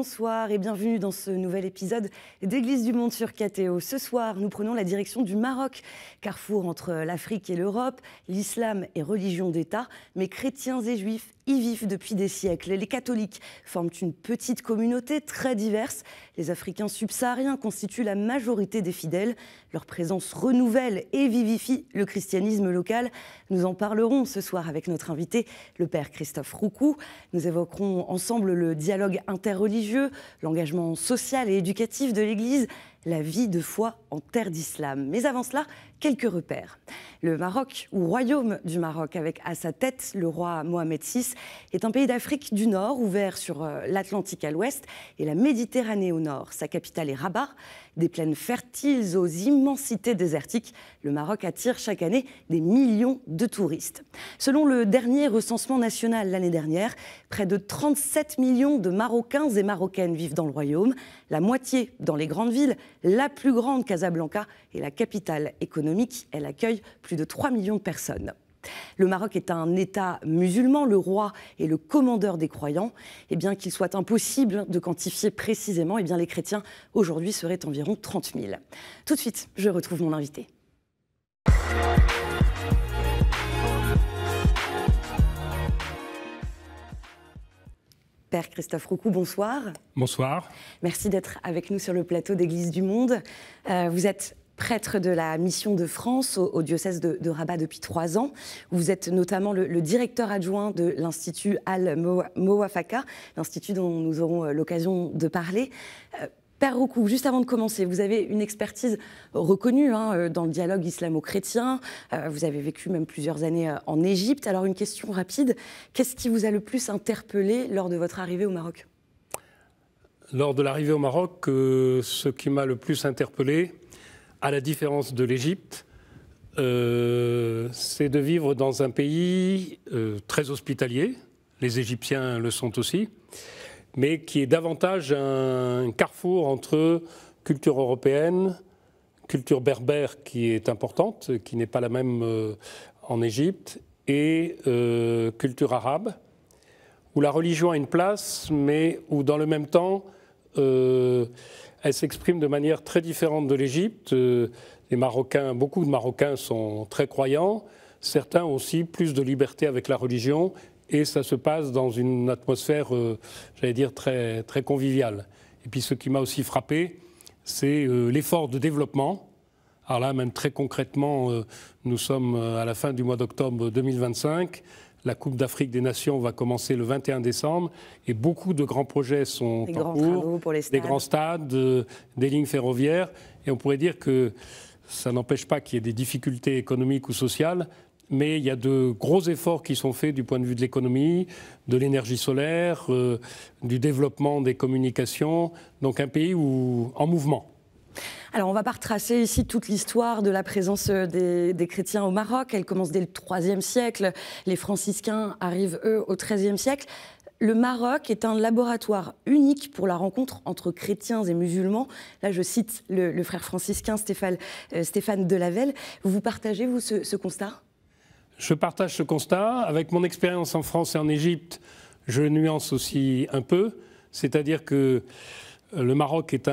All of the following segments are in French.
bonsoir et bienvenue dans ce nouvel épisode d'Église du Monde sur KTO. Ce soir, nous prenons la direction du Maroc, carrefour entre l'Afrique et l'Europe. L'islam est religion d'État, mais chrétiens et juifs y vivent depuis des siècles. Les catholiques forment une petite communauté très diverse. Les Africains subsahariens constituent la majorité des fidèles. Leur présence renouvelle et vivifie le christianisme local. Nous en parlerons ce soir avec notre invité, le père Christophe Roucou. Nous évoquerons ensemble le dialogue interreligieux, l'engagement social et éducatif de l'Église, la vie de foi en terre d'islam. Mais avant cela, quelques repères. Le Maroc, ou Royaume du Maroc, avec à sa tête le roi Mohamed VI, est un pays d'Afrique du Nord, ouvert sur l'Atlantique à l'ouest et la Méditerranée au nord. Sa capitale est Rabat. Des plaines fertiles aux immensités désertiques, le Maroc attire chaque année des millions de touristes. Selon le dernier recensement national l'année dernière, près de 37 millions de Marocains et Marocaines vivent dans le royaume, la moitié dans les grandes villes, la plus grande Casablanca est la capitale économique, elle accueille plus de 3 millions de personnes. Le Maroc est un État musulman, le roi est le commandeur des croyants. Et bien qu'il soit impossible de quantifier précisément, et bien les chrétiens aujourd'hui seraient environ 30 000. Tout de suite, je retrouve mon invité. Père Christophe Roucou, bonsoir. Bonsoir. Merci d'être avec nous sur le plateau d'Église du Monde. Vous êtes prêtre de la Mission de France au diocèse de Rabat depuis 3 ans. Vous êtes notamment le directeur adjoint de l'Institut Al-Mowafaka, l'institut dont nous aurons l'occasion de parler. Père Roucou, juste avant de commencer, vous avez une expertise reconnue dans le dialogue islamo-chrétien. Vous avez vécu même plusieurs années en Égypte. Alors une question rapide, qu'est-ce qui vous a le plus interpellé lors de votre arrivée au Maroc ? Lors de l'arrivée au Maroc, ce qui m'a le plus interpellé, à la différence de l'Égypte, c'est de vivre dans un pays très hospitalier, les Égyptiens le sont aussi, mais qui est davantage un carrefour entre culture européenne, culture berbère qui est importante, qui n'est pas la même en Égypte, et culture arabe, où la religion a une place, mais où dans le même temps, elle s'exprime de manière très différente de l'Égypte. Les Marocains, beaucoup de Marocains sont très croyants, certains ont aussi plus de liberté avec la religion, et ça se passe dans une atmosphère, j'allais dire, très, très conviviale. Et puis ce qui m'a aussi frappé, c'est l'effort de développement. Alors là, même très concrètement, nous sommes à la fin du mois d'octobre 2025. La Coupe d'Afrique des Nations va commencer le 21 décembre et beaucoup de grands projets sont en cours, des grands stades, des lignes ferroviaires. Et on pourrait dire que ça n'empêche pas qu'il y ait des difficultés économiques ou sociales, mais il y a de gros efforts qui sont faits du point de vue de l'économie, de l'énergie solaire, du développement des communications. Donc un pays en mouvement. Alors, on ne va pas retracer ici toute l'histoire de la présence des chrétiens au Maroc. Elle commence dès le IIIe siècle. Les franciscains arrivent, eux, au XIIIe siècle. Le Maroc est un laboratoire unique pour la rencontre entre chrétiens et musulmans. Là, je cite le frère franciscain Stéphane Delavel. Vous partagez, vous, ce constat ? Je partage ce constat. Avec mon expérience en France et en Égypte, je nuance aussi un peu. C'est-à-dire que le Maroc est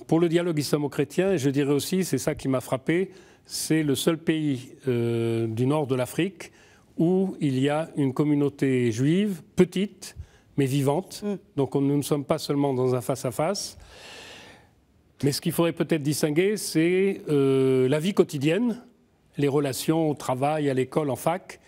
pour le dialogue islamo-chrétien, et je dirais aussi, c'est ça qui m'a frappé, c'est le seul pays du nord de l'Afrique où il y a une communauté juive, petite, mais vivante. Donc nous ne sommes pas seulement dans un face-à-face. Mais ce qu'il faudrait peut-être distinguer, c'est la vie quotidienne, les relations au travail, à l'école, en fac,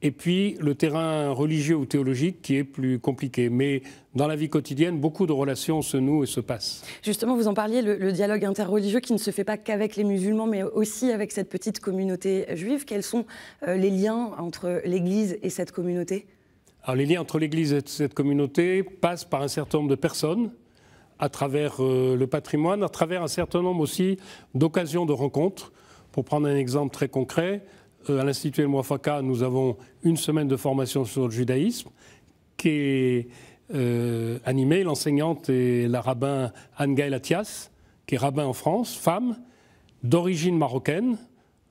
et puis le terrain religieux ou théologique qui est plus compliqué. Mais dans la vie quotidienne, beaucoup de relations se nouent et se passent. Justement, vous en parliez, le dialogue interreligieux qui ne se fait pas qu'avec les musulmans, mais aussi avec cette petite communauté juive. Quels sont les liens entre l'Église et cette communauté ? Alors, les liens entre l'Église et cette communauté passent par un certain nombre de personnes, à travers le patrimoine, à travers un certain nombre aussi d'occasions de rencontres. Pour prendre un exemple très concret, à l'Institut Al-Mowafaka, nous avons une semaine de formation sur le judaïsme qui est animée. L'enseignante est la rabbin Anne-Gaëlle Athias, qui est rabbin en France, femme, d'origine marocaine.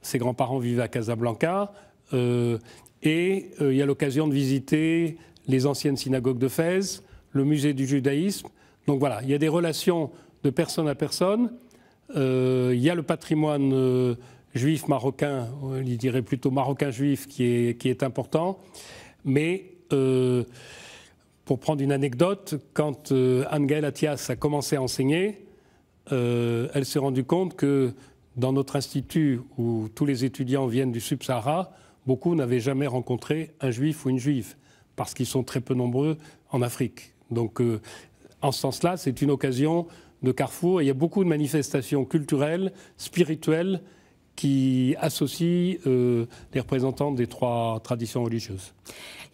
Ses grands-parents vivaient à Casablanca. Et il y a l'occasion de visiter les anciennes synagogues de Fès, le musée du judaïsme. Donc voilà, il y a des relations de personne à personne. Il y a le patrimoine juif marocain, il dirait plutôt marocain-juif, qui est important. Mais pour prendre une anecdote, quand Anne-Gaëlle Attias a commencé à enseigner, elle s'est rendue compte que dans notre institut, où tous les étudiants viennent du Sub-Sahara, beaucoup n'avaient jamais rencontré un juif ou une juive, parce qu'ils sont très peu nombreux en Afrique. Donc, en ce sens-là, c'est une occasion de carrefour. Et il y a beaucoup de manifestations culturelles, spirituelles, qui associent les représentants des trois traditions religieuses.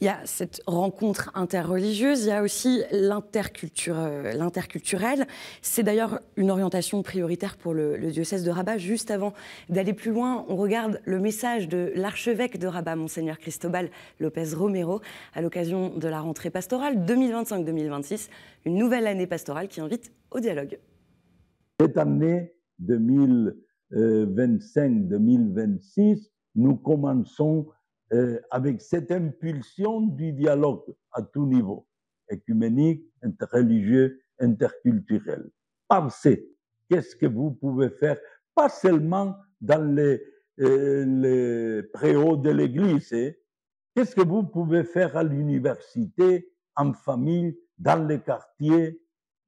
Il y a cette rencontre interreligieuse, il y a aussi l'interculturel. C'est d'ailleurs une orientation prioritaire pour le diocèse de Rabat. Juste avant d'aller plus loin, on regarde le message de l'archevêque de Rabat, Monseigneur Cristobal Lopez Romero, à l'occasion de la rentrée pastorale 2025-2026, une nouvelle année pastorale qui invite au dialogue. Cette année 2025-2026, nous commençons avec cette impulsion du dialogue à tout niveau, œcuménique, interreligieux, interculturel. Pensez, qu'est-ce que vous pouvez faire, pas seulement dans les préaux de l'Église, qu'est-ce que vous pouvez faire à l'université, en famille, dans les quartiers,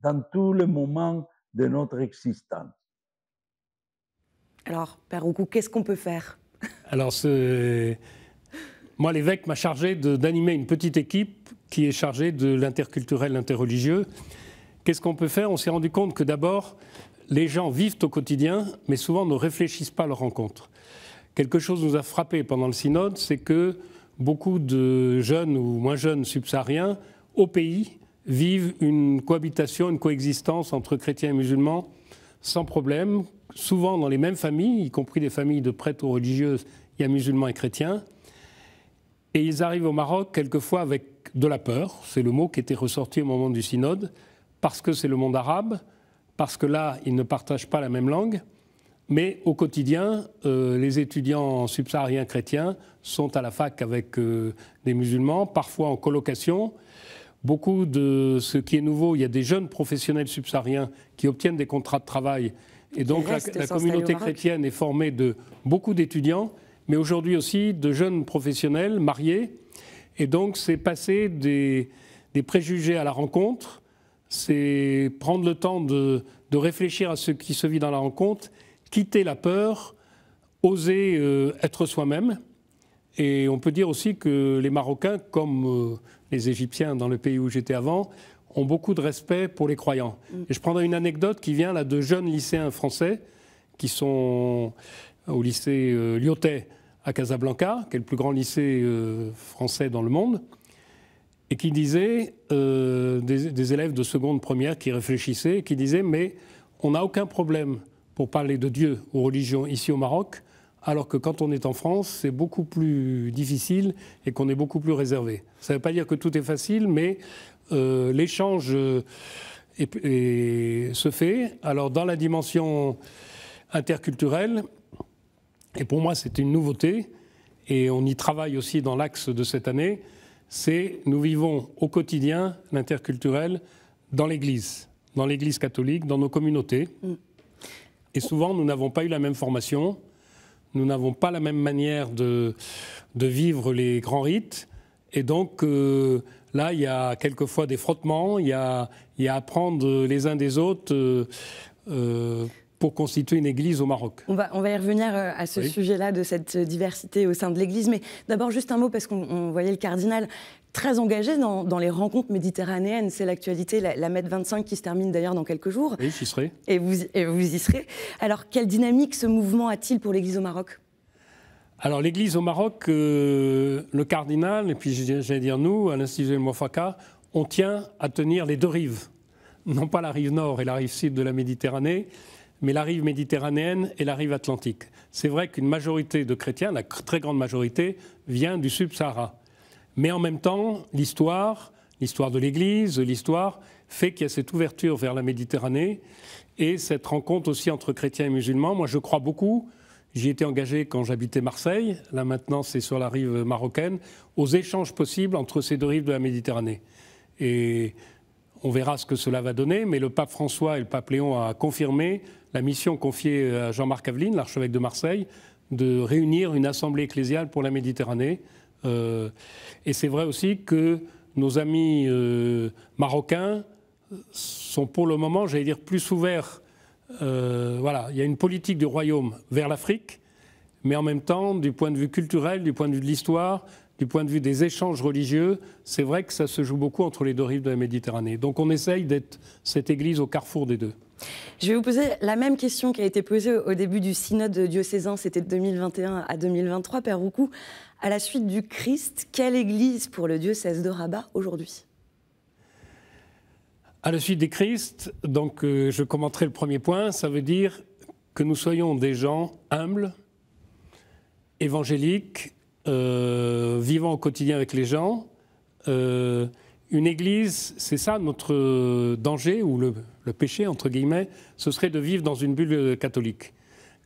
dans tous les moments de notre existence. Alors, Père Roucou, qu'est-ce qu'on peut faire? Alors, moi, l'évêque m'a chargé d'animer une petite équipe qui est chargée de l'interculturel, l'interreligieux. Qu'est-ce qu'on peut faire? On s'est rendu compte que d'abord, les gens vivent au quotidien, mais souvent ne réfléchissent pas à leur rencontre. Quelque chose nous a frappé pendant le synode, c'est que beaucoup de jeunes ou moins jeunes subsahariens, au pays, vivent une cohabitation, une coexistence entre chrétiens et musulmans sans problème, souvent dans les mêmes familles, y compris des familles de prêtres ou religieuses, il y a musulmans et chrétiens. Et ils arrivent au Maroc quelquefois avec de la peur, c'est le mot qui était ressorti au moment du synode, parce que c'est le monde arabe, parce que là, ils ne partagent pas la même langue, mais au quotidien, les étudiants subsahariens chrétiens sont à la fac avec des musulmans, parfois en colocation. Beaucoup de ce qui est nouveau, il y a des jeunes professionnels subsahariens qui obtiennent des contrats de travail. Et donc la communauté chrétienne est formée de beaucoup d'étudiants, mais aujourd'hui aussi de jeunes professionnels mariés. Et donc c'est passer des préjugés à la rencontre, c'est prendre le temps de réfléchir à ce qui se vit dans la rencontre, quitter la peur, oser être soi-même. Et on peut dire aussi que les Marocains, comme les Égyptiens dans le pays où j'étais avant, ont beaucoup de respect pour les croyants. Et je prendrai une anecdote qui vient là, de jeunes lycéens français qui sont au lycée Lyotais à Casablanca, qui est le plus grand lycée français dans le monde, et qui disaient, des élèves de seconde, première qui réfléchissaient, qui disaient « mais on n'a aucun problème pour parler de Dieu ou religion ici au Maroc, alors que quand on est en France, c'est beaucoup plus difficile et qu'on est beaucoup plus réservé. » Ça ne veut pas dire que tout est facile, mais l'échange se fait. Alors dans la dimension interculturelle, et pour moi c'est une nouveauté, et on y travaille aussi dans l'axe de cette année, c'est nous vivons au quotidien l'interculturel dans l'Église catholique, dans nos communautés. Et souvent nous n'avons pas eu la même formation, nous n'avons pas la même manière de vivre les grands rites. Et donc, là, il y a quelquefois des frottements, il y a à apprendre les uns des autres pour constituer une église au Maroc. On va y revenir à ce sujet-là, de cette diversité au sein de l'église. Mais d'abord, juste un mot, parce qu'on voyait le cardinal très engagé dans les rencontres méditerranéennes. C'est l'actualité, la MED 25 qui se termine d'ailleurs dans quelques jours. Oui, j'y serai. Et vous y serez. Alors, quelle dynamique ce mouvement a-t-il pour l'église au Maroc ? Alors, l'église au Maroc, le cardinal, et puis j'allais dire nous, à l'Institut El Mouafaka, on tient à tenir les deux rives. Non pas la rive nord et la rive sud de la Méditerranée, mais la rive méditerranéenne et la rive atlantique. C'est vrai qu'une majorité de chrétiens, la très grande majorité, vient du Sub-Sahara. Mais en même temps, l'histoire de l'Église, l'histoire fait qu'il y a cette ouverture vers la Méditerranée et cette rencontre aussi entre chrétiens et musulmans. Moi, je crois beaucoup, j'y étais engagé quand j'habitais Marseille, là maintenant c'est sur la rive marocaine, aux échanges possibles entre ces deux rives de la Méditerranée. Et On verra ce que cela va donner, mais le pape François et le pape Léon a confirmé la mission confiée à Jean-Marc Aveline, l'archevêque de Marseille, de réunir une assemblée ecclésiale pour la Méditerranée. Et c'est vrai aussi que nos amis marocains sont pour le moment, j'allais dire, plus ouverts. Voilà, il y a une politique du royaume vers l'Afrique, mais en même temps, du point de vue culturel, du point de vue de l'histoire, du point de vue des échanges religieux, c'est vrai que ça se joue beaucoup entre les deux rives de la Méditerranée. Donc on essaye d'être cette église au carrefour des deux. Je vais vous poser la même question qui a été posée au début du synode diocésain, c'était de 2021 à 2023, Père Roucou. À la suite du Christ, quelle église pour le diocèse de Rabat aujourd'hui? À la suite des Christ, donc je commenterai le premier point, ça veut dire que nous soyons des gens humbles, évangéliques, vivant au quotidien avec les gens. Une église, c'est ça notre danger, ou le péché, entre guillemets, ce serait de vivre dans une bulle catholique.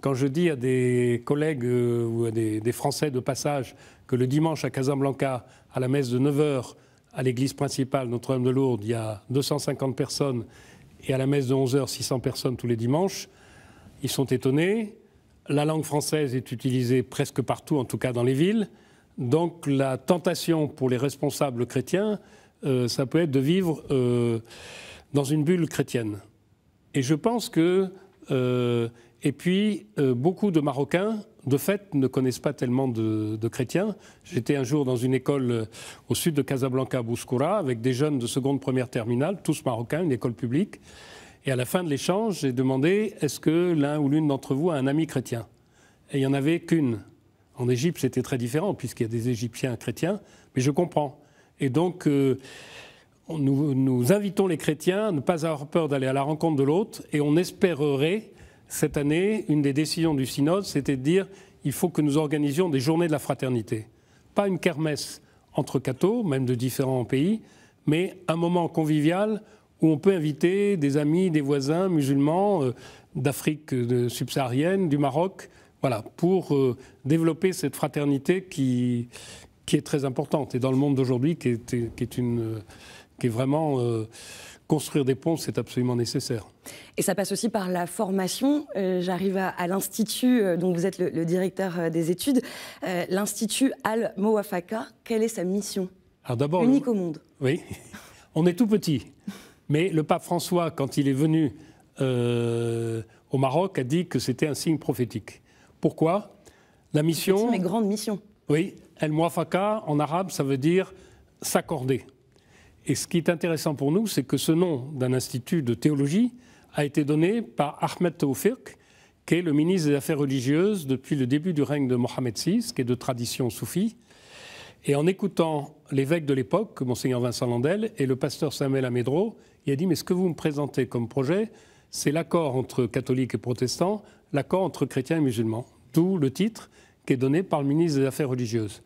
Quand je dis à des collègues ou à des Français de passage que le dimanche à Casablanca, à la messe de 9h, à l'église principale Notre-Dame de Lourdes, il y a 250 personnes, et à la messe de 11h, 600 personnes tous les dimanches, ils sont étonnés. La langue française est utilisée presque partout, en tout cas dans les villes. Donc la tentation pour les responsables chrétiens, ça peut être de vivre dans une bulle chrétienne. Et je pense que... et puis, beaucoup de Marocains, de fait, ne connaissent pas tellement de chrétiens. J'étais un jour dans une école au sud de Casablanca, à Bouskoura, avec des jeunes de seconde, première terminale, tous marocains, une école publique. Et à la fin de l'échange, j'ai demandé « Est-ce que l'un ou l'une d'entre vous a un ami chrétien ?» Et il n'y en avait qu'une. En Égypte, c'était très différent, puisqu'il y a des Égyptiens chrétiens, mais je comprends. Et donc, nous invitons les chrétiens à ne pas avoir peur d'aller à la rencontre de l'autre, et on espérerait, cette année, une des décisions du synode, c'était de dire il faut que nous organisions des journées de la fraternité. Pas une kermesse entre cathos, même de différents pays, mais un moment convivial où on peut inviter des amis, des voisins musulmans d'Afrique subsaharienne, du Maroc, voilà, pour développer cette fraternité qui est très importante. Et dans le monde d'aujourd'hui, qui est vraiment... construire des ponts, c'est absolument nécessaire. Et ça passe aussi par la formation. J'arrive à l'Institut, dont vous êtes le directeur des études, l'Institut Al-Mouafaka. Quelle est sa mission? Alors d'abord, unique au monde. Oui, on est tout petit. Mais le pape François, quand il est venu au Maroc, a dit que c'était un signe prophétique. Pourquoi? La mission... Petite mais grande mission. Oui, Al-Mouafaka, en arabe, ça veut dire s'accorder. Et ce qui est intéressant pour nous, c'est que ce nom d'un institut de théologie a été donné par Ahmed Tawfiq, qui est le ministre des Affaires religieuses depuis le début du règne de Mohamed VI, qui est de tradition soufie. Et en écoutant l'évêque de l'époque, Monseigneur Vincent Landel, et le pasteur Samuel Amedro, il a dit « Mais ce que vous me présentez comme projet, c'est l'accord entre catholiques et protestants, l'accord entre chrétiens et musulmans. » D'où le titre qui est donné par le ministre des Affaires religieuses.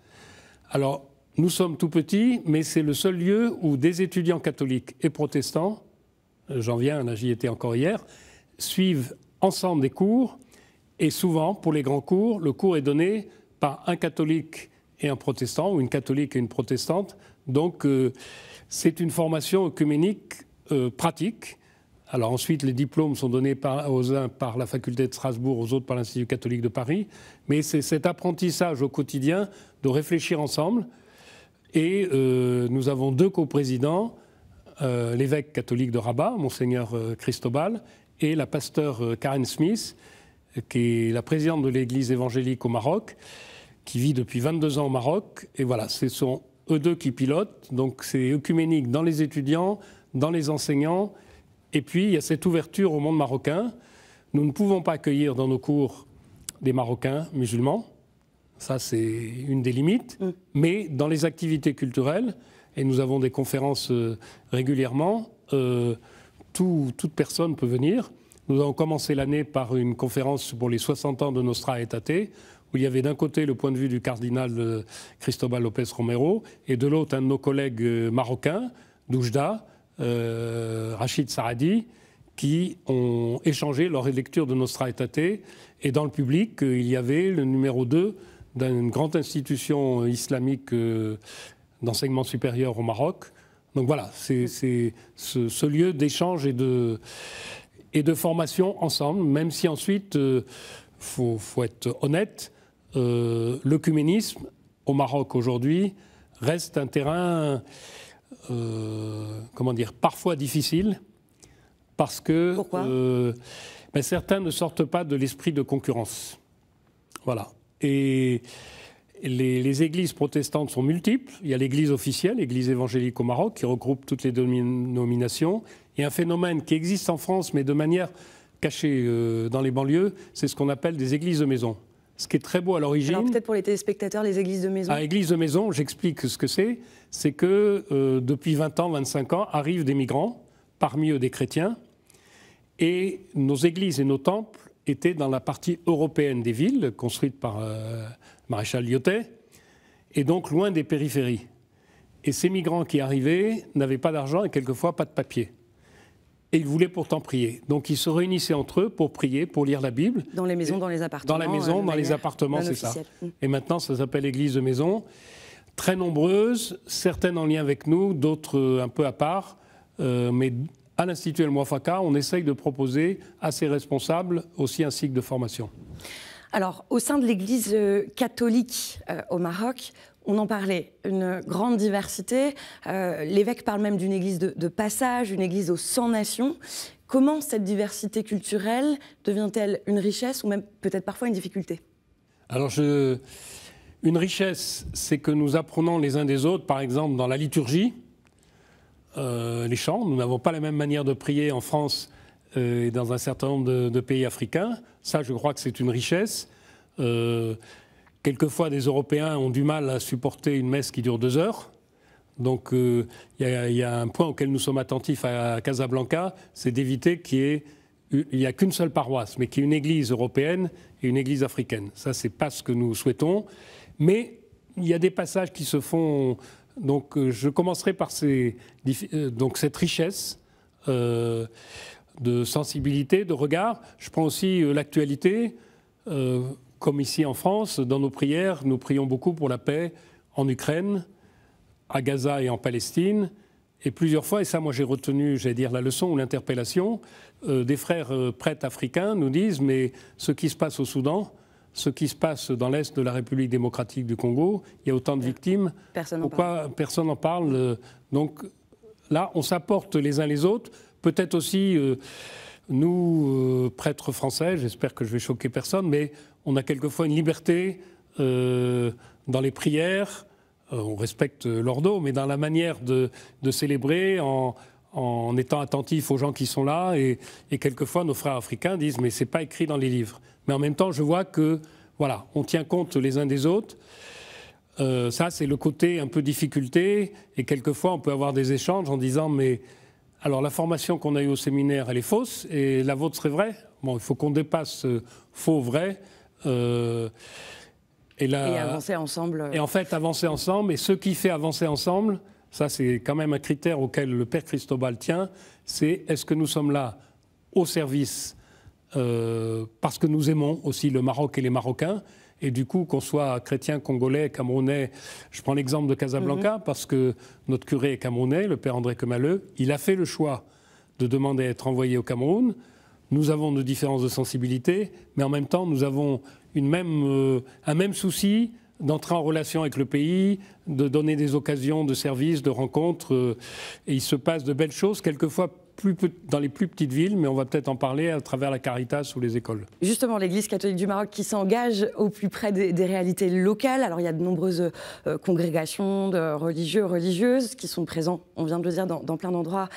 Alors, nous sommes tout petits, mais c'est le seul lieu où des étudiants catholiques et protestants, j'en viens, là j'y étais encore hier, suivent ensemble des cours. Et souvent, pour les grands cours, le cours est donné par un catholique et un protestant, ou une catholique et une protestante. Donc, c'est une formation œcuménique pratique. Alors ensuite, les diplômes sont donnés aux uns par la faculté de Strasbourg, aux autres par l'Institut catholique de Paris. Mais c'est cet apprentissage au quotidien de réfléchir ensemble. Et nous avons deux coprésidents, l'évêque catholique de Rabat, Monseigneur Cristobal, et la pasteure Karen Smith, qui est la présidente de l'Église évangélique au Maroc, qui vit depuis 22 ans au Maroc. Et voilà, ce sont eux deux qui pilotent. Donc c'est œcuménique dans les étudiants, dans les enseignants. Et puis il y a cette ouverture au monde marocain. Nous ne pouvons pas accueillir dans nos cours des Marocains musulmans. Ça, c'est une des limites. Mais dans les activités culturelles, et nous avons des conférences régulièrement, toute personne peut venir. Nous avons commencé l'année par une conférence pour les 60 ans de Nostra Aetate, où il y avait d'un côté le point de vue du cardinal Cristobal López Romero, et de l'autre un de nos collègues marocains, d'Oujda, Rachid Saadi, qui ont échangé leur lecture de Nostra Aetate. Et dans le public, il y avait le numéro 2 d'une grande institution islamique d'enseignement supérieur au Maroc, Donc voilà, c'est ce lieu d'échange et de formation ensemble, même si ensuite, faut être honnête, l'œcuménisme au Maroc aujourd'hui reste un terrain, parfois difficile, parce que certains ne sortent pas de l'esprit de concurrence. Voilà. Et les églises protestantes sont multiples. Il y a l'église officielle, l'église évangélique au Maroc, qui regroupe toutes les dénominations. Et un phénomène qui existe en France, mais de manière cachée dans les banlieues, c'est ce qu'on appelle des églises de maison. Ce qui est très beau à l'origine. Alors peut-être pour les téléspectateurs, les églises de maison. Église de maison, j'explique ce que c'est. C'est que depuis 20 ans, 25 ans, arrivent des migrants, parmi eux des chrétiens, et nos églises et nos temples étaient dans la partie européenne des villes, construites par Maréchal Lyotet, et donc loin des périphéries. Et ces migrants qui arrivaient n'avaient pas d'argent et quelquefois pas de papier. Et ils voulaient pourtant prier. Donc ils se réunissaient entre eux pour prier, pour lire la Bible. Dans les maisons, dans les appartements. Dans la maison, dans les appartements, c'est ça. Et maintenant, ça s'appelle église de maison. Très nombreuses, certaines en lien avec nous, d'autres un peu à part, mais à l'Institut El Mouafaka, on essaye de proposer à ses responsables aussi un cycle de formation. Alors, au sein de l'Église catholique au Maroc, on en parlait, une grande diversité. L'évêque parle même d'une église de passage, une église aux 100 nations. Comment cette diversité culturelle devient-elle une richesse ou même peut-être parfois une difficulté? Alors, une richesse, c'est que nous apprenons les uns des autres, par exemple dans la liturgie, les chants. Nous n'avons pas la même manière de prier en France et dans un certain nombre de pays africains. Ça, je crois que c'est une richesse. Quelquefois, des Européens ont du mal à supporter une messe qui dure 2 heures. Donc, il y a un point auquel nous sommes attentifs à Casablanca, c'est d'éviter qu'il n'y a qu'une seule paroisse, mais qu'il y ait une église européenne et une église africaine. Ça, c'est pas ce que nous souhaitons. Mais il y a des passages qui se font. Donc, je commencerai par cette richesse de sensibilité, de regard. Je prends aussi l'actualité. Comme ici en France, dans nos prières, nous prions beaucoup pour la paix en Ukraine, à Gaza et en Palestine. Et plusieurs fois, et ça, moi, j'ai retenu, j'allais dire, la leçon ou l'interpellation, des frères prêtres africains nous disent, mais ce qui se passe au Soudan, ce qui se passe dans l'Est de la République démocratique du Congo, il y a autant de victimes. Pourquoi personne n'en parle? Donc là, on s'apporte les uns les autres. Peut-être aussi, nous, prêtres français, j'espère que je vais choquer personne, mais on a quelquefois une liberté dans les prières. On respecte l'ordo, mais dans la manière de célébrer, en étant attentif aux gens qui sont là. Et quelquefois, nos frères africains disent « mais ce n'est pas écrit dans les livres ». Mais en même temps, je vois que, voilà, on tient compte les uns des autres. Ça, c'est le côté un peu difficulté. Et quelquefois, on peut avoir des échanges en disant « mais alors la formation qu'on a eue au séminaire, elle est fausse et la vôtre serait vraie ». Bon, il faut qu'on dépasse faux-vrai. Et avancer ensemble. Et en fait, avancer ensemble. Et ce qui fait avancer ensemble, ça, c'est quand même un critère auquel le Père Cristobal tient, c'est est-ce que nous sommes là au service parce que nous aimons aussi le Maroc et les Marocains, et du coup, qu'on soit chrétien, congolais, camerounais. Je prends l'exemple de Casablanca, parce que notre curé est camerounais, le Père André Kemaleu. Il a fait le choix de demander à être envoyé au Cameroun. Nous avons nos différences de sensibilité, mais en même temps, nous avons un même souci d'entrer en relation avec le pays, de donner des occasions de services, de rencontres. Et il se passe de belles choses, quelquefois dans les plus petites villes, mais on va peut-être en parler à travers la Caritas ou les écoles. Justement, l'Église catholique du Maroc qui s'engage au plus près des réalités locales. Alors, il y a de nombreuses congrégations de religieux, religieuses qui sont présents, on vient de le dire, dans plein d'endroits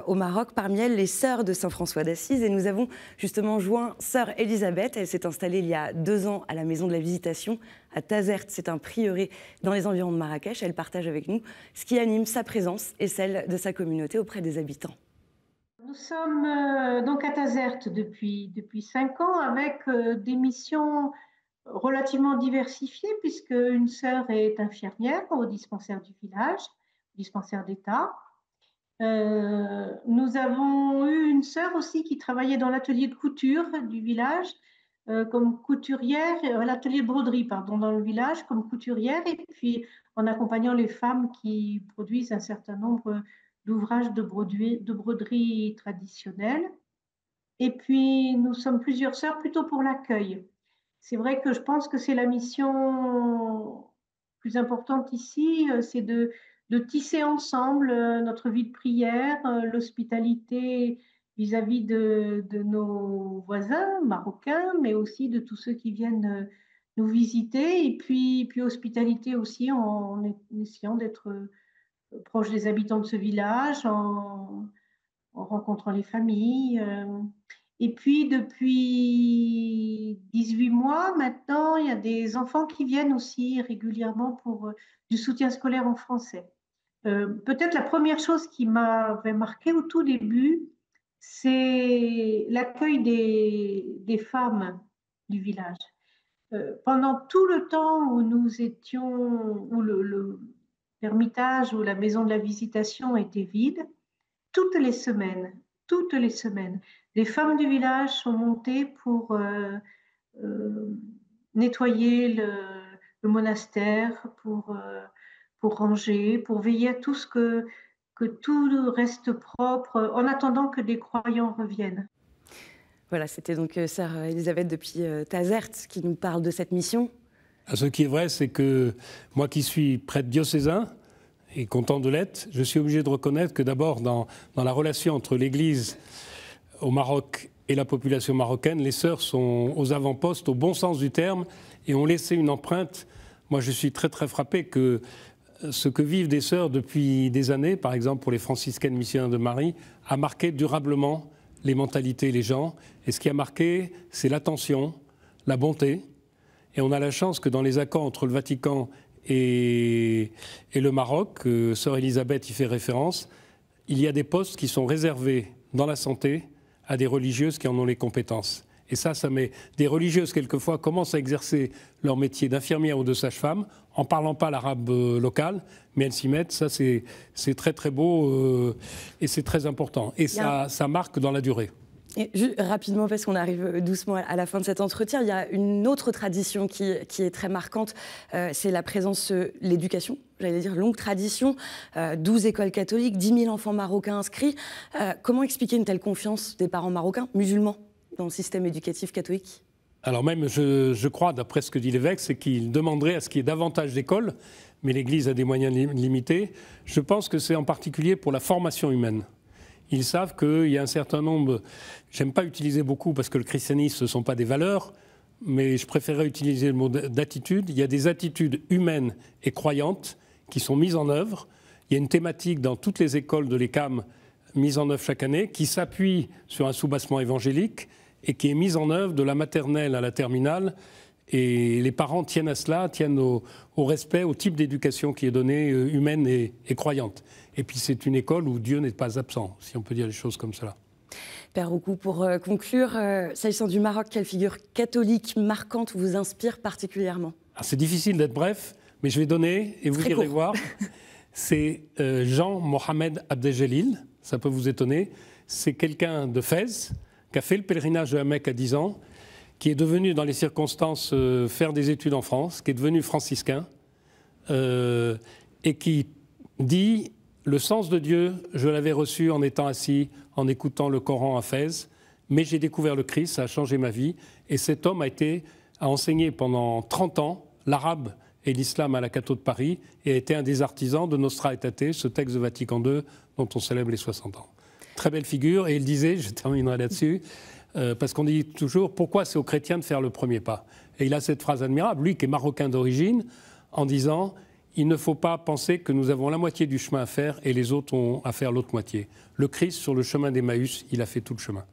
au Maroc. Parmi elles, les sœurs de Saint-François d'Assise. Et nous avons justement joint sœur Elisabeth. Elle s'est installée il y a 2 ans à la Maison de la Visitation à Tazert. C'est un prieuré dans les environs de Marrakech. Elle partage avec nous ce qui anime sa présence et celle de sa communauté auprès des habitants. Nous sommes donc à Tazert depuis 5 ans avec des missions relativement diversifiées puisque une sœur est infirmière au dispensaire du village, dispensaire d'État. Nous avons eu une sœur aussi qui travaillait dans l'atelier de couture du village. comme couturière, à l'atelier de broderie, pardon, dans le village, comme couturière, et puis en accompagnant les femmes qui produisent un certain nombre d'ouvrages de broderie traditionnelle. Et puis, nous sommes plusieurs sœurs plutôt pour l'accueil. C'est vrai que je pense que c'est la mission plus importante ici, c'est de tisser ensemble notre vie de prière, l'hospitalité vis-à-vis de nos voisins marocains, mais aussi de tous ceux qui viennent nous visiter. Et puis hospitalité aussi en essayant d'être proche des habitants de ce village, en rencontrant les familles. Et puis, depuis 18 mois maintenant, il y a des enfants qui viennent aussi régulièrement pour du soutien scolaire en français. Peut-être la première chose qui m'avait marqué au tout début, c'est l'accueil des femmes du village. Pendant tout le temps où nous étions, où l'ermitage ou la maison de la visitation était vide, toutes les semaines, les femmes du village sont montées pour nettoyer le monastère, pour ranger, pour veiller à tout ce que tout reste propre, en attendant que des croyants reviennent. Voilà, c'était donc sœur Elisabeth depuis Tazert qui nous parle de cette mission. Ce qui est vrai, c'est que moi qui suis prêtre diocésain, et content de l'être, je suis obligé de reconnaître que d'abord, dans la relation entre l'Église au Maroc et la population marocaine, les sœurs sont aux avant-postes, au bon sens du terme, et ont laissé une empreinte. Moi, je suis très, très frappé que ce que vivent des sœurs depuis des années, par exemple pour les franciscaines missionnaires de Marie, a marqué durablement les mentalités et les gens. Et ce qui a marqué, c'est l'attention, la bonté. Et on a la chance que dans les accords entre le Vatican et le Maroc, sœur Elisabeth y fait référence, il y a des postes qui sont réservés dans la santé à des religieuses qui en ont les compétences. Et ça met des religieuses, quelquefois, commencent à exercer leur métier d'infirmière ou de sage-femme en ne parlant pas l'arabe local, mais elles s'y mettent. Ça, c'est très, très beau et c'est très important. Et ça marque dans la durée. Et rapidement, parce qu'on arrive doucement à la fin de cet entretien, il y a une autre tradition qui est très marquante, c'est la présence, l'éducation, j'allais dire longue tradition, 12 écoles catholiques, 10 000 enfants marocains inscrits. Comment expliquer une telle confiance des parents marocains, musulmans, dans le système éducatif catholique ? Alors même, je crois, d'après ce que dit l'évêque, c'est qu'il demanderait à ce qu'il y ait davantage d'écoles, mais l'Église a des moyens limités. Je pense que c'est en particulier pour la formation humaine. Ils savent qu'il y a un certain nombre, j'aime pas utiliser beaucoup parce que le christianisme, ce ne sont pas des valeurs, mais je préférerais utiliser le mot d'attitude. Il y a des attitudes humaines et croyantes qui sont mises en œuvre. Il y a une thématique dans toutes les écoles de l'ECAM mise en œuvre chaque année qui s'appuie sur un soubassement évangélique et qui est mise en œuvre de la maternelle à la terminale. Et les parents tiennent à cela, tiennent au respect, au type d'éducation qui est donnée, humaine et croyante. Et puis c'est une école où Dieu n'est pas absent, si on peut dire les choses comme cela. Père Roucou, pour conclure, s'agissant du Maroc, quelle figure catholique marquante vous inspire particulièrement ? C'est difficile d'être bref, mais je vais donner, et vous irez voir, c'est Jean Mohamed Abdeljelil, ça peut vous étonner. C'est quelqu'un de Fès, qui a fait le pèlerinage de la Mecque à 10 ans, qui est devenu, dans les circonstances, faire des études en France, qui est devenu franciscain, et qui dit « Le sens de Dieu, je l'avais reçu en étant assis, en écoutant le Coran à Fès, mais j'ai découvert le Christ, ça a changé ma vie. » Et cet homme a enseigné pendant 30 ans l'arabe et l'islam à la Catho de Paris, et a été un des artisans de Nostra Aetate, ce texte de Vatican II dont on célèbre les 60 ans. Très belle figure, et il disait, je terminerai là-dessus, parce qu'on dit toujours pourquoi c'est aux chrétiens de faire le premier pas. Et il a cette phrase admirable, lui qui est marocain d'origine, en disant « Il ne faut pas penser que nous avons la moitié du chemin à faire et les autres ont à faire l'autre moitié. Le Christ, sur le chemin d'Emmaüs, il a fait tout le chemin. »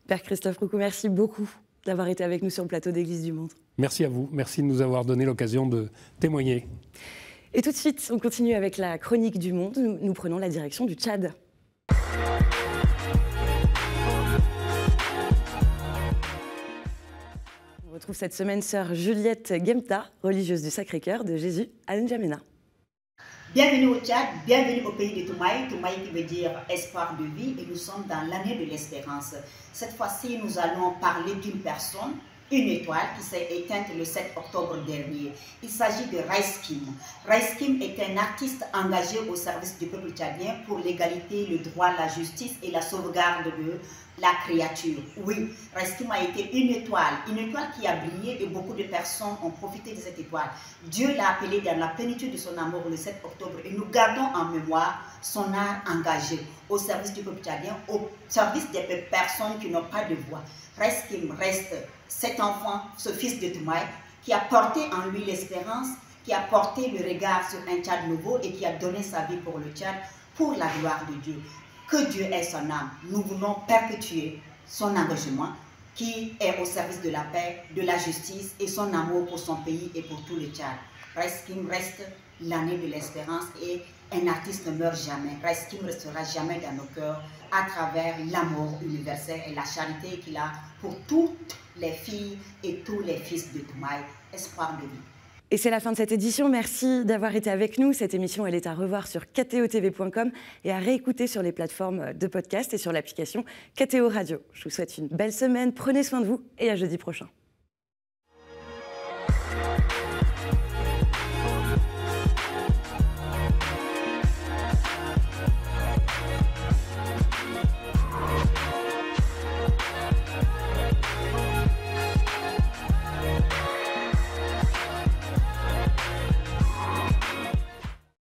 Père Christophe Roucou, merci beaucoup d'avoir été avec nous sur le plateau d'Église du Monde. Merci à vous, merci de nous avoir donné l'occasion de témoigner. Et tout de suite, on continue avec la chronique du Monde. Nous prenons la direction du Tchad. On retrouve cette semaine sœur Juliette Gemta, religieuse du Sacré-Cœur de Jésus à N'Djamena. Bienvenue au Tchad, bienvenue au pays de Toumaï, Toumaï qui veut dire espoir de vie, et nous sommes dans l'année de l'espérance. Cette fois-ci, nous allons parler d'une personne une étoile qui s'est éteinte le 7 octobre dernier. Il s'agit de Rice Kim. Rice Kim est un artiste engagé au service du peuple tchadien pour l'égalité, le droit, la justice et la sauvegarde de la créature. Oui, Rice Kim a été une étoile qui a brillé et beaucoup de personnes ont profité de cette étoile. Dieu l'a appelé dans la plénitude de son amour le 7 octobre et nous gardons en mémoire son art engagé au service du peuple tchadien, au service des personnes qui n'ont pas de voix. Rice Kim reste cet enfant, ce fils de Toumaï, qui a porté en lui l'espérance, qui a porté le regard sur un Tchad nouveau et qui a donné sa vie pour le Tchad, pour la gloire de Dieu. Que Dieu ait son âme. Nous voulons perpétuer son engagement qui est au service de la paix, de la justice et son amour pour son pays et pour tout le Tchad. Rice Kim reste l'année de l'espérance et un artiste ne meurt jamais. Rice Kim restera jamais dans nos cœurs à travers l'amour universel et la charité qu'il a pour toutes les filles et tous les fils de Toumaï. Espoir de vie. Et c'est la fin de cette édition. Merci d'avoir été avec nous. Cette émission, elle est à revoir sur ktotv.com et à réécouter sur les plateformes de podcast et sur l'application KTO Radio. Je vous souhaite une belle semaine. Prenez soin de vous et à jeudi prochain.